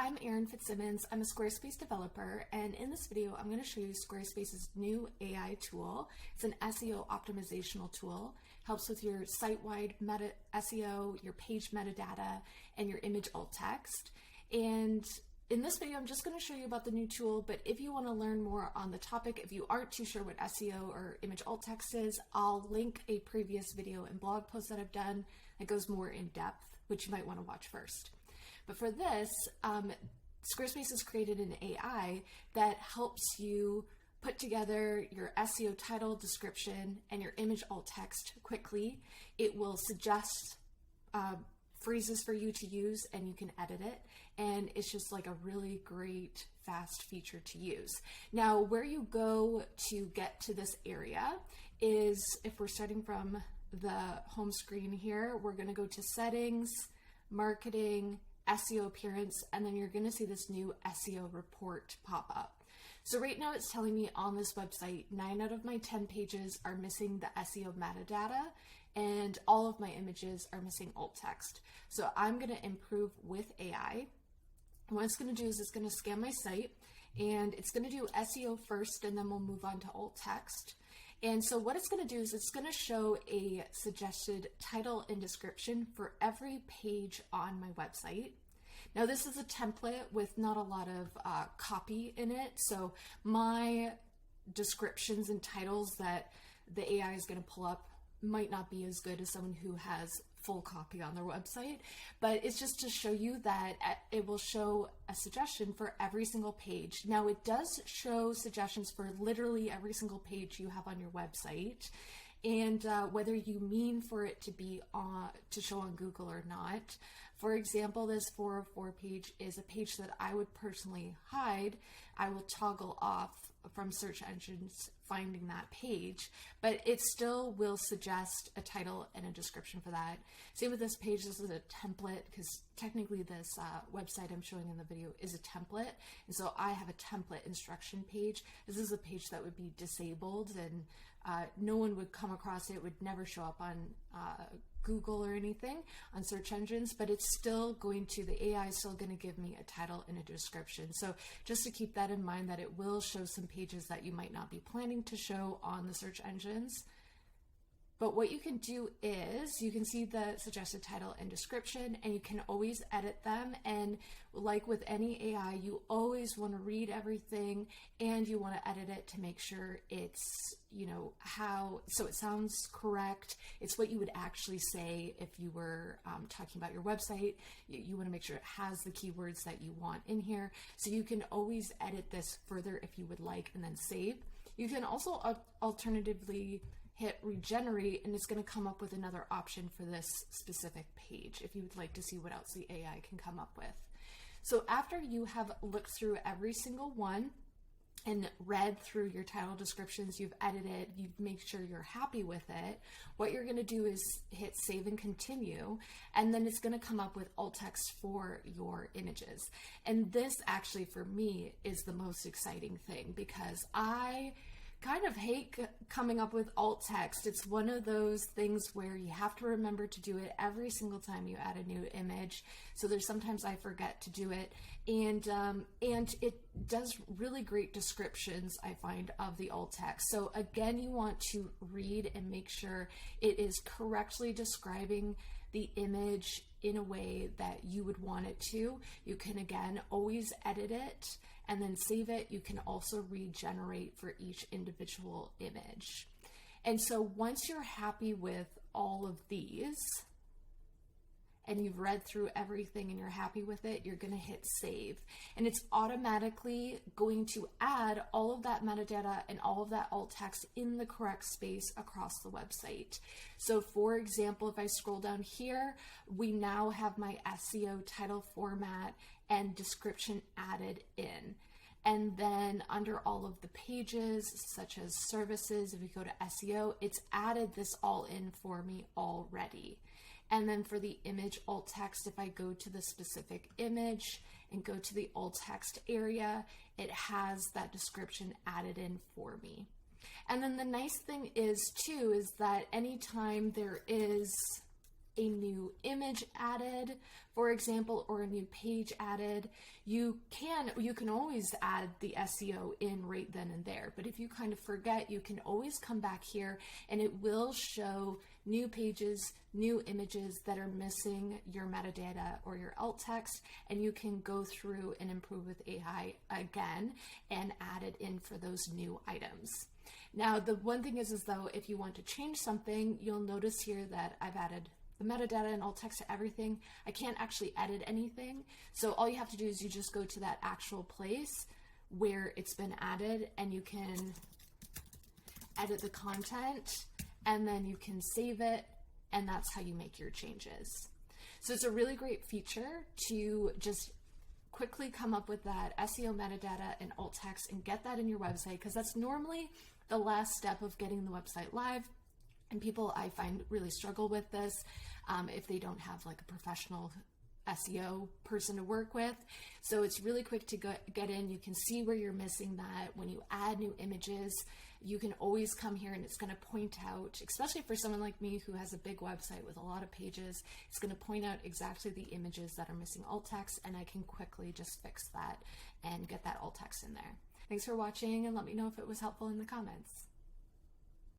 I'm Erin Fitzsimmons. I'm a Squarespace developer, and in this video, I'm going to show you Squarespace's new AI tool. It's an SEO optimizational tool. Helps with your site-wide meta SEO, your page metadata, and your image alt text. And in this video, I'm just going to show you about the new tool, but if you want to learn more on the topic, if you aren't too sure what SEO or image alt text is, I'll link a previous video and blog post that I've done that goes more in depth, which you might want to watch first. But for this, Squarespace has created an AI that helps you put together your SEO title, description, and your image alt text quickly. It will suggest phrases for you to use and you can edit it. And it's just like a really great, fast feature to use. Now, where you go to get to this area is, if we're starting from the home screen here, we're going to go to settings, marketing, SEO appearance, and then you're going to see this new SEO report pop up. So right now it's telling me on this website, 9 out of my 10 pages are missing the SEO metadata and all of my images are missing alt text. So I'm going to improve with AI. What it's going to do is it's going to scan my site and it's going to do SEO first and then we'll move on to alt text. And so what it's going to do is it's going to show a suggested title and description for every page on my website. Now this is a template with not a lot of copy in it, so my descriptions and titles that the AI is going to pull up might not be as good as someone who has full copy on their website, but it's just to show you that it will show a suggestion for every single page. Now it does show suggestions for literally every single page you have on your website, and whether you mean for it to be to show on Google or not. For example, this 404 page is a page that I would personally hide. I will toggle off from search engines finding that page, but it still will suggest a title and a description for that. Same with this page. This is a template because technically this website I'm showing in the video is a template, and so I have a template instruction page. This is a page that would be disabled and no one would come across it. It would never show up on Google or anything on search engines, but it's still going to, the AI is still going to give me a title and a description. So just to keep that in mind, that it will show some pages that you might not be planning to show on the search engines. But what you can do is you can see the suggested title and description, and you can always edit them. And like with any AI, you always want to read everything and you want to edit it to make sure it's, so it sounds correct. It's what you would actually say if you were talking about your website. You want to make sure it has the keywords that you want in here. So you can always edit this further if you would like and then save. You can also alternatively hit regenerate and it's going to come up with another option for this specific page if you would like to see what else the AI can come up with. So after you have looked through every single one and read through your title descriptions, you've edited, you've made sure you're happy with it, what you're going to do is hit save and continue, and then it's going to come up with alt text for your images. And this actually for me is the most exciting thing because I kind of hate coming up with alt text. It's one of those things where you have to remember to do it every single time you add a new image. So there's sometimes I forget to do it, and it does really great descriptions, I find, of the alt text. So again, you want to read and make sure it is correctly describing the image in a way that you would want it to. You can again always edit it and then save it. You can also regenerate for each individual image. And so once you're happy with all of these and you've read through everything and you're happy with it, you're going to hit save. And it's automatically going to add all of that metadata and all of that alt text in the correct space across the website. So for example, if I scroll down here, we now have my SEO title format and description added in. And then under all of the pages, such as services, if we go to SEO, it's added this all in for me already. And then for the image alt text, if I go to the specific image and go to the alt text area, it has that description added in for me. And then the nice thing is too, is that anytime there is a new image added, for example, or a new page added, you can always add the SEO in right then and there. But if you kind of forget, you can always come back here and it will show new pages, new images that are missing your metadata or your alt text, and you can go through and improve with AI again and add it in for those new items. Now, the one thing is though, if you want to change something, you'll notice here that I've added the metadata and alt text to everything. I can't actually edit anything. So all you have to do is you just go to that actual place where it's been added and you can edit the content and then you can save it, and that's how you make your changes. So it's a really great feature to just quickly come up with that SEO metadata and alt text and get that in your website, because that's normally the last step of getting the website live. And people, I find, really struggle with this if they don't have like a professional SEO person to work with. So it's really quick to get in. You can see where you're missing that. When you add new images, you can always come here and it's going to point out, especially for someone like me who has a big website with a lot of pages, it's going to point out exactly the images that are missing alt text, and I can quickly just fix that and get that alt text in there. Thanks for watching, and let me know if it was helpful in the comments.